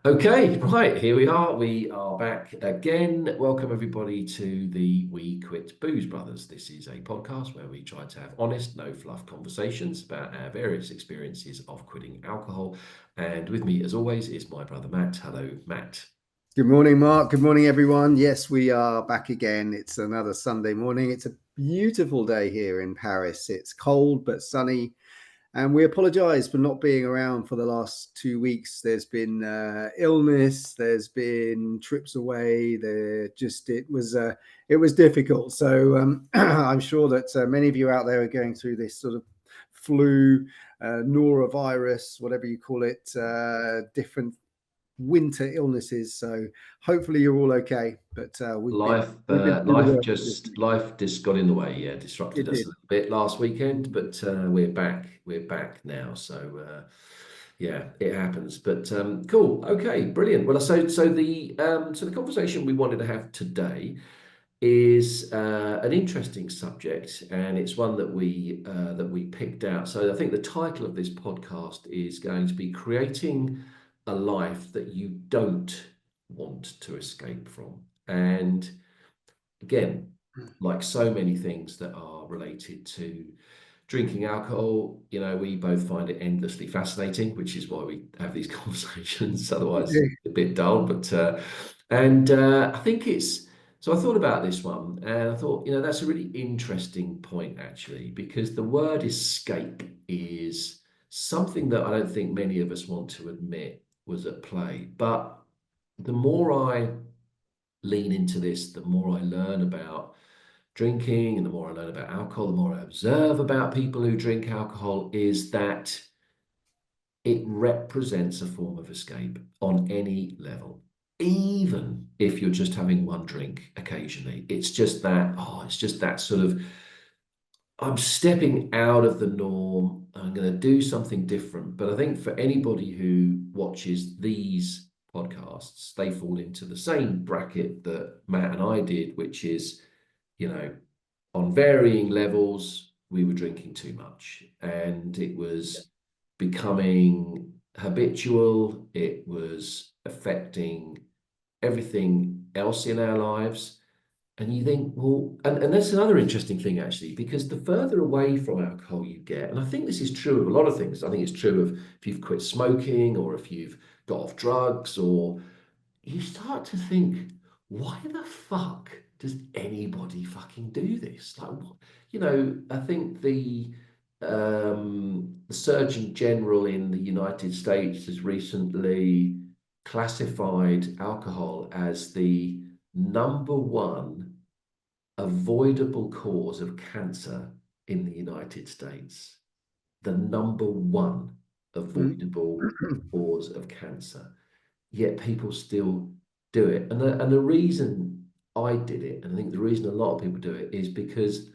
Okay, right, here we are. We are back again. Welcome, everybody, to the We Quit Booze Brothers. This is a podcast where we try to have honest, no fluff conversations about our various experiences of quitting alcohol. And with me, as always, is my brother Matt. Hello, Matt. Good morning, Mark. Good morning, everyone. Yes, we are back again. It's another Sunday morning. It's a beautiful day here in Paris. It's cold but sunny, and we apologize for not being around for the last 2 weeks. There's been illness, there's been trips away. It was difficult. So I'm sure that many of you out there are going through this sort of flu, norovirus, whatever you call it, different winter illnesses. So hopefully you're all okay. But we've been through the worst this week. Life just got in the way. Yeah, disrupted It us did. a little bit last weekend, but we're back. We're back now. So yeah, it happens. But cool. Okay, brilliant. Well, so the conversation we wanted to have today is an interesting subject, and it's one that we picked out. So I think the title of this podcast is going to be "Creating a Life That You Don't Want to Escape From." And again, like so many things that are related to drinking alcohol, we both find it endlessly fascinating, which is why we have these conversations. Otherwise, Yeah. it's a bit dull. But I think it's so. I thought about this one, and I thought, that's a really interesting point actually, because the word escape is something that I don't think many of us want to admit was at play. But the more I lean into this, the more I learn about drinking and the more I learn about alcohol, the more I observe about people who drink alcohol, is that it represents a form of escape on any level. Even if you're just having one drink occasionally, it's just that sort of, I'm stepping out of the norm. I'm going to do something different. But I think for anybody who watches these podcasts, they fall into the same bracket that Matt and I did, which is, you know, on varying levels, we were drinking too much and it was becoming habitual. It was affecting everything else in our lives. And you think, well, and that's another interesting thing actually, because the further away from alcohol you get, and I think this is true of a lot of things. I think it's true of if you've quit smoking or if you've got off drugs, or you start to think, why the fuck does anybody fucking do this? Like, what? I think the Surgeon General in the United States has recently classified alcohol as the number one avoidable cause of cancer in the United States. The number one Mm. avoidable cause of cancer. Yet people still do it. And the reason I did it, and I think the reason a lot of people do it, is because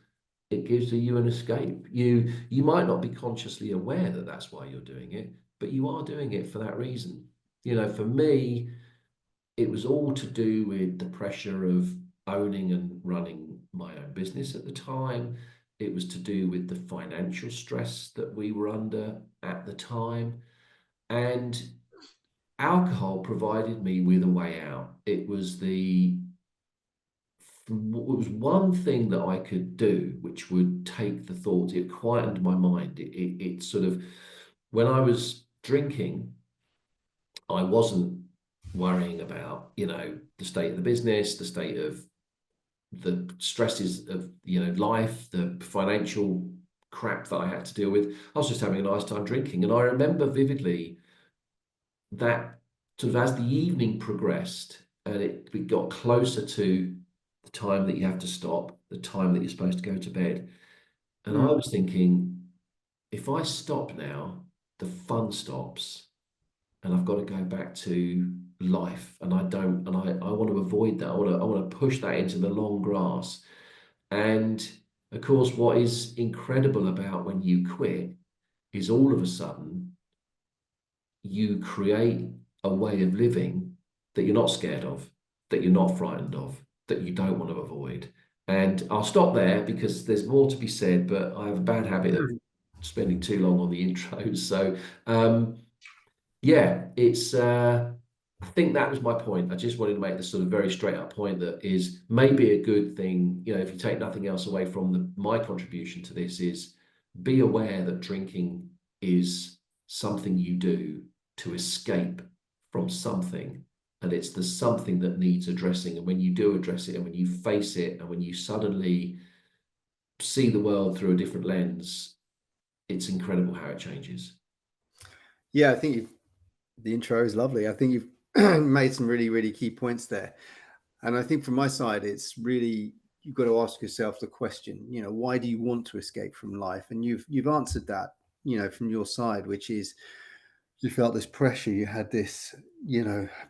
it gives you an escape. You might not be consciously aware that that's why you're doing it, but you are doing it for that reason. For me, it was all to do with the pressure of owning and running my own business at the time. It was to do with the financial stress that we were under at the time. And alcohol provided me with a way out. It was one thing that I could do, which would take the thoughts. It quietened my mind. It sort of, when I was drinking, I wasn't worrying about, the state of the business, the state of the stresses of, life, the financial crap that I had to deal with. I was just having a nice time drinking. And I remember vividly that sort of as the evening progressed and we got closer to the time that you have to stop, the time that you're supposed to go to bed. And I Mm. was thinking, if I stop now, the fun stops and I've got to go back to life. And I want to avoid that. I want to push that into the long grass. And of course, what is incredible about when you quit is all of a sudden you create a way of living that you're not scared of, that you're not frightened of, that you don't want to avoid. And I'll stop there because there's more to be said, but I have a bad habit of spending too long on the intros. So, yeah, it's. I think that was my point. I just wanted to make this sort of very straight up point that is maybe a good thing. You know, if you take nothing else away from my contribution to this, is be aware that drinking is something you do to escape from something. And it's the something that needs addressing. And when you do address it, and when you face it, and when you suddenly see the world through a different lens, it's incredible how it changes. Yeah, I think the intro is lovely. I think you've made some really, really key points there. And I think from my side, it's really, you've got to ask yourself the question, why do you want to escape from life? And you've answered that, from your side, which is you felt this pressure, you had this,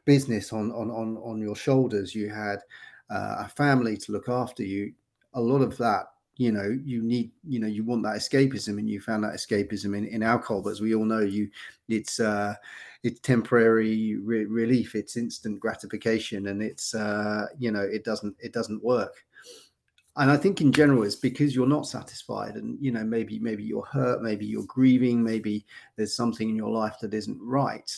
business on your shoulders, you had a family to look after you. A lot of that, you need, you want that escapism, and you found that escapism in alcohol. But as we all know, it's temporary relief, it's instant gratification, and it's it doesn't work. And I think in general it's because you're not satisfied, and maybe you're hurt, maybe you're grieving, maybe there's something in your life that isn't right.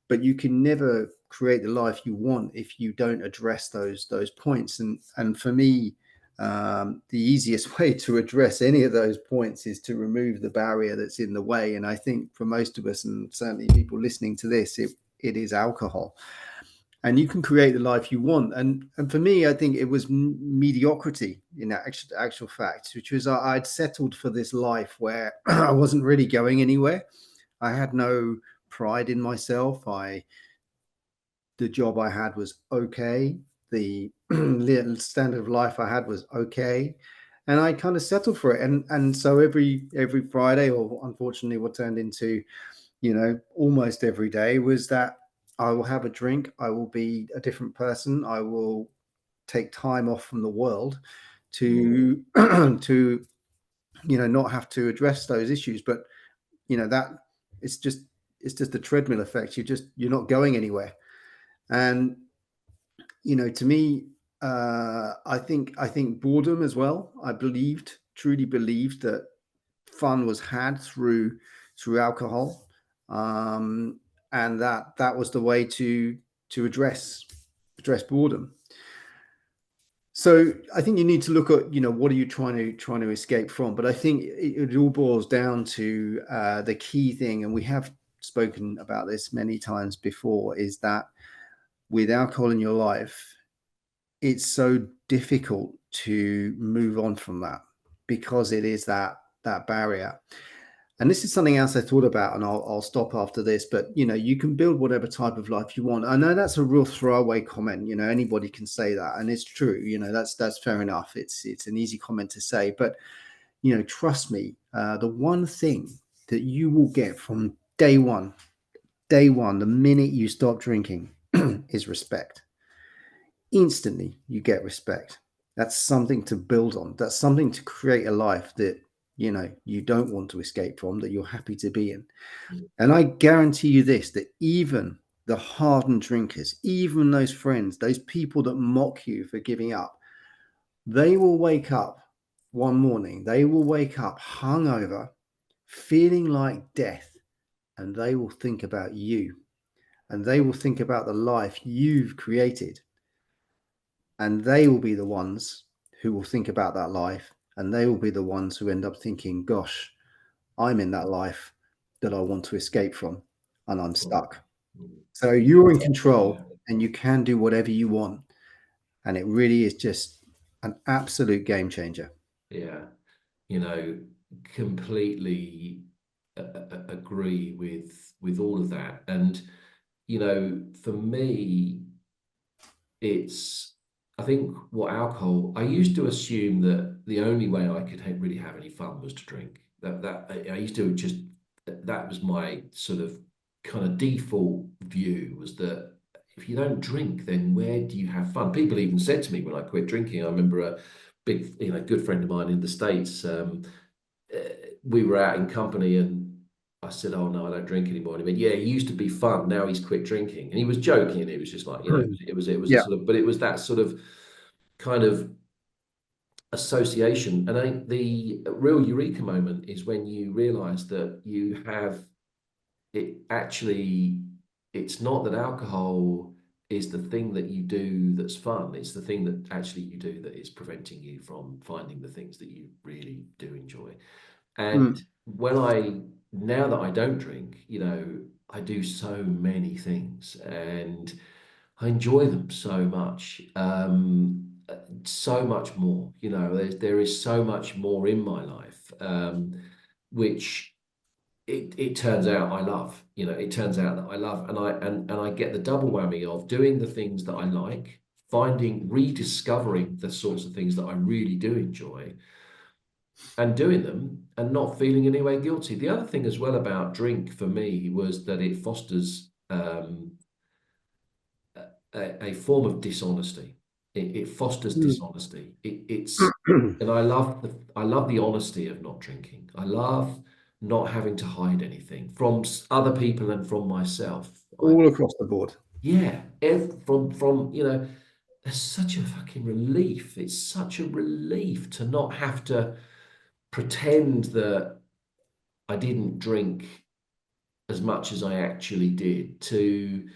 But you can never create the life you want if you don't address those points. And for me, the easiest way to address any of those points is to remove the barrier that's in the way. And I think for most of us, and certainly people listening to this, it is alcohol. And you can create the life you want. And for me, I think it was mediocrity in actual fact, which was I'd settled for this life where I wasn't really going anywhere. I had no pride in myself. The job I had was okay. The standard of life I had was okay. And I kind of settled for it. And so every Friday, or unfortunately what turned into, almost every day, was that I will have a drink, I will be a different person, I will take time off from the world to to not have to address those issues. But that it's just the treadmill effect. You're not going anywhere. And to me, I think boredom as well. I truly believed that fun was had through alcohol, and that was the way to address boredom. So I think you need to look at, what are you trying to escape from? But I think it all boils down to the key thing, and we have spoken about this many times before, is that with alcohol in your life, it's so difficult to move on from that, because it is that barrier. And this is something else I thought about, and I'll stop after this. But you can build whatever type of life you want. I know that's a real throwaway comment. Anybody can say that, and it's true. That's fair enough. It's an easy comment to say, but trust me, the one thing that you will get from day one, the minute you stop drinking, is respect. Instantly, you get respect. That's something to build on. That's something to create a life that you don't want to escape from, that you're happy to be in. And I guarantee you this, that even the hardened drinkers, even those friends, those people that mock you for giving up, they will wake up one morning, they will wake up hungover, feeling like death, and they will think about you, and they will think about the life you've created, and they will be the ones who will think about that life, and they will be the ones who end up thinking, gosh, I'm in that life that I want to escape from, and I'm stuck. So you're in control, Yeah. and you can do whatever you want. And it really is just an absolute game changer. Yeah. You know, completely agree with all of that. And for me, it's I think what alcohol. I used to assume that the only way I could really have any fun was to drink. That I used to just that was my sort of kind of default view, was that if you don't drink, then where do you have fun? People even said to me when I quit drinking. I remember a big, good friend of mine in the States. Uh, we were out in company, and I said, "Oh no, I don't drink anymore." And he went, "Yeah, he used to be fun. Now he's quit drinking." And he was joking, and it was just like, it was a Yeah. sort of, but it was that sort of kind of association. And I think the real eureka moment is when you realize that you have it actually. it's not that alcohol is the thing that you do that's fun. It's the thing that actually you do that is preventing you from finding the things that you really do enjoy. And Mm. now that I don't drink, I do so many things and I enjoy them so much. So much more, there is so much more in my life, which it turns out I love. It turns out that I love, and I get the double whammy of doing the things that I like, rediscovering the sorts of things that I really do enjoy, and doing them and not feeling in any way guilty. The other thing as well about drink for me was that it fosters a form of dishonesty. It fosters dishonesty. And I love the honesty of not drinking. I love not having to hide anything from other people and from myself. All across the board. Yeah, from it's such a fucking relief. It's such a relief to not have to pretend that I didn't drink as much as I actually did, to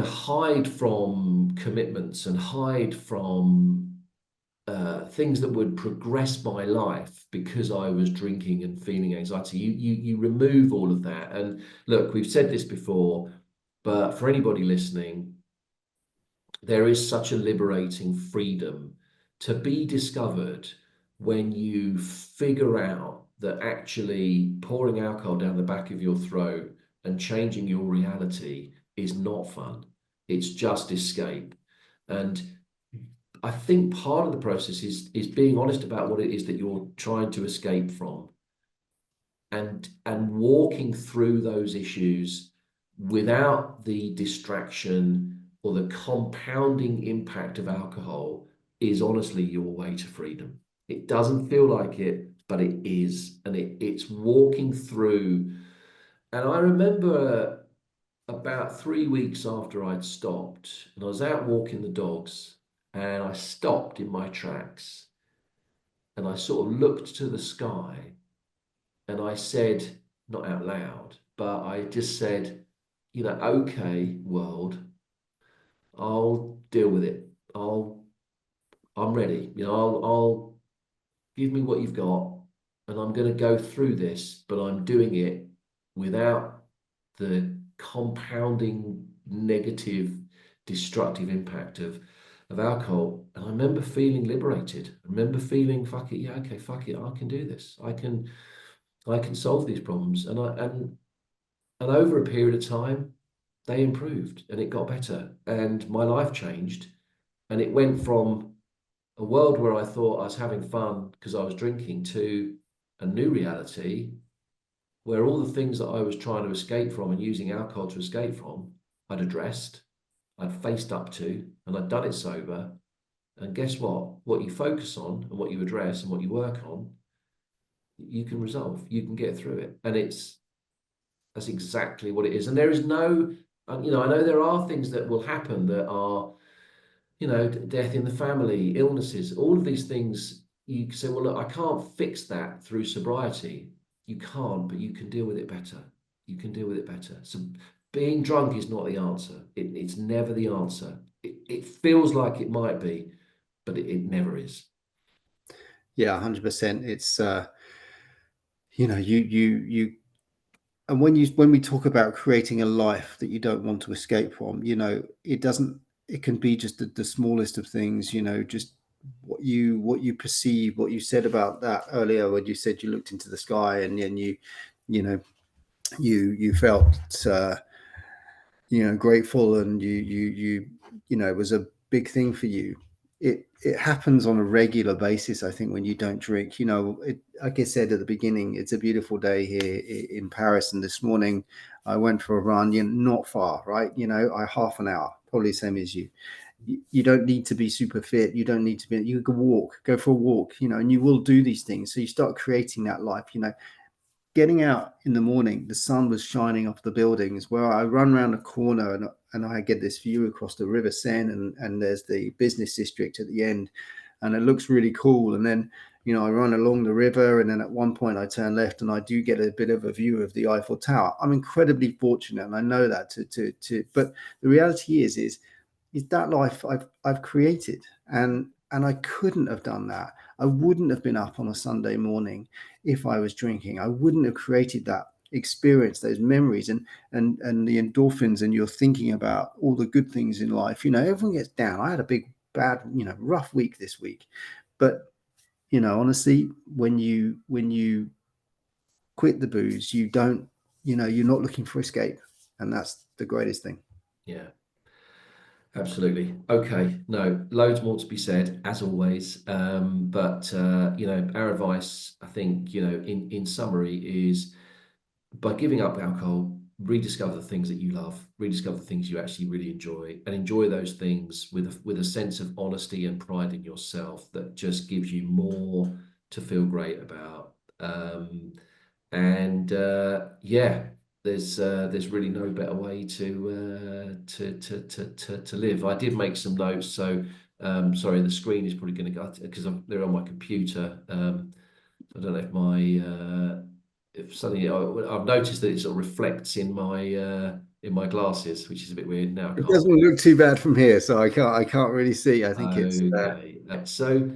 hide from commitments and hide from things that would progress my life because I was drinking and feeling anxiety. You remove all of that. And look, we've said this before, but for anybody listening, there is such a liberating freedom to be discovered when you figure out that actually pouring alcohol down the back of your throat and changing your reality is not fun. It's just escape. And I think part of the process is being honest about what it is that you're trying to escape from, and walking through those issues without the distraction or the compounding impact of alcohol is honestly your way to freedom. It doesn't feel like it, but it is. And it's walking through. And I remember about 3 weeks after I'd stopped, and I was out walking the dogs, and I stopped in my tracks and I sort of looked to the sky and I said, not out loud, but I just said, okay, world, I'll deal with it. I'm ready. I'll give me what you've got, and I'm going to go through this, but I'm doing it without the compounding negative, destructive impact of alcohol. And I remember feeling liberated. I remember feeling, fuck it, yeah, okay, fuck it, I can do this. I can solve these problems. And over a period of time, they improved and it got better. And my life changed. And it went from a world where I thought I was having fun because I was drinking to a new reality where all the things that I was trying to escape from and using alcohol to escape from, I'd addressed, I'd faced up to, and I'd done it sober. And guess what? What you focus on and what you address and what you work on, you can resolve, you can get through it. And that's exactly what it is. And there is no, I know there are things that will happen that are, death in the family, illnesses, all of these things. You say, well, look, I can't fix that through sobriety. You can't, but you can deal with it better. You can deal with it better. So being drunk is not the answer. It's never the answer. It feels like it might be, but it never is. Yeah, 100%. It's you and when we talk about creating a life that you don't want to escape from, it can be just the smallest of things, just what you perceive, what you said about that earlier when you said you looked into the sky and then you know you felt grateful, and it was a big thing for you. It happens on a regular basis. I think when you don't drink, like I said at the beginning, it's a beautiful day here in Paris, and this morning I went for a run. Not far, right? I half an hour, probably the same as you. You don't need to be super fit. You don't need to be. You can go for a walk, and you will do these things. So you start creating that life. Getting out in the morning, the sun was shining off the buildings where I run around a corner, and I get this view across the River Seine, and there's the business district at the end, and it looks really cool. And then, I run along the river, and then at one point I turn left, and I do get a bit of a view of the Eiffel Tower. I'm incredibly fortunate, and I know that but the reality is that life I've created, and I couldn't have done that. I wouldn't have been up on a Sunday morning if I was drinking. I wouldn't have created that experience, those memories, and the endorphins, and you're thinking about all the good things in life. Everyone gets down. I had a big bad, rough week this week, but honestly, when you quit the booze, you don't, you're not looking for escape, and that's the greatest thing. Yeah. Absolutely. Okay. No, loads more to be said, as always. But our advice, I think, in summary, is by giving up alcohol, rediscover the things that you love, rediscover the things you actually really enjoy, and enjoy those things with a sense of honesty and pride in yourself that just gives you more to feel great about. And yeah, there's really no better way to live. I did make some notes, so sorry, the screen is probably going to go because they're on my computer. I don't know if if suddenly I've noticed that it sort of reflects in my glasses, which is a bit weird. Now I It can't. doesn't look too bad from here, so I can't really see. I think it's Okay. So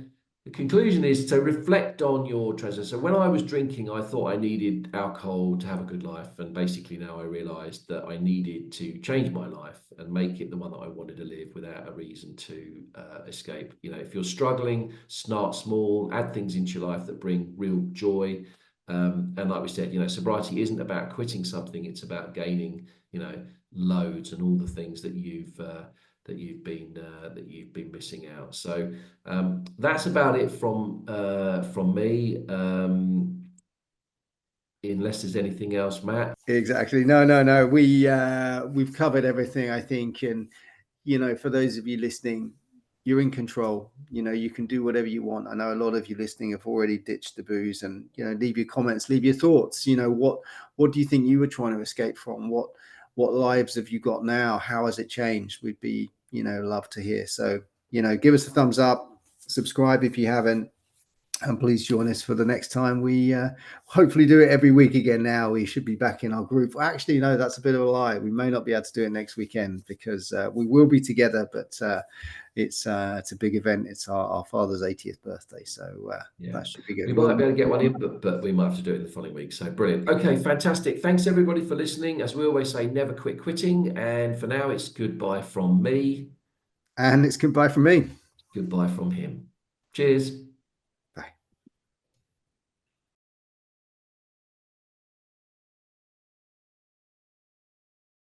the conclusion is to reflect on your treasure. So when I was drinking, I thought I needed alcohol to have a good life. And basically now I realized that I needed to change my life and make it the one that I wanted to live without a reason to escape. If you're struggling, start small, add things into your life that bring real joy. And like we said, sobriety isn't about quitting something. It's about gaining, loads and all the things that you've been missing out. So that's about it from me. Unless there's anything else, Matt. exactly. No, no, no. We've covered everything, I think, and for those of you listening, you're in control. You can do whatever you want. I know a lot of you listening have already ditched the booze, and leave your comments, leave your thoughts. What do you think you were trying to escape from? What lives have you got now? How has it changed? We'd be love to hear. So give us a thumbs up, subscribe if you haven't, and please join us for the next time. We hopefully do it every week again. Now we should be back in our group. Well, actually, no, that's a bit of a lie. We may not be able to do it next weekend because we will be together, but it's a big event. It's our father's 80th birthday, so Yeah, that should be good. we might be able to get one in, but we might have to do it in the following week. So brilliant. Okay, fantastic. Thanks everybody for listening. As we always say, never quit quitting. And for now, it's goodbye from me. And it's goodbye from me. Goodbye from him. Cheers.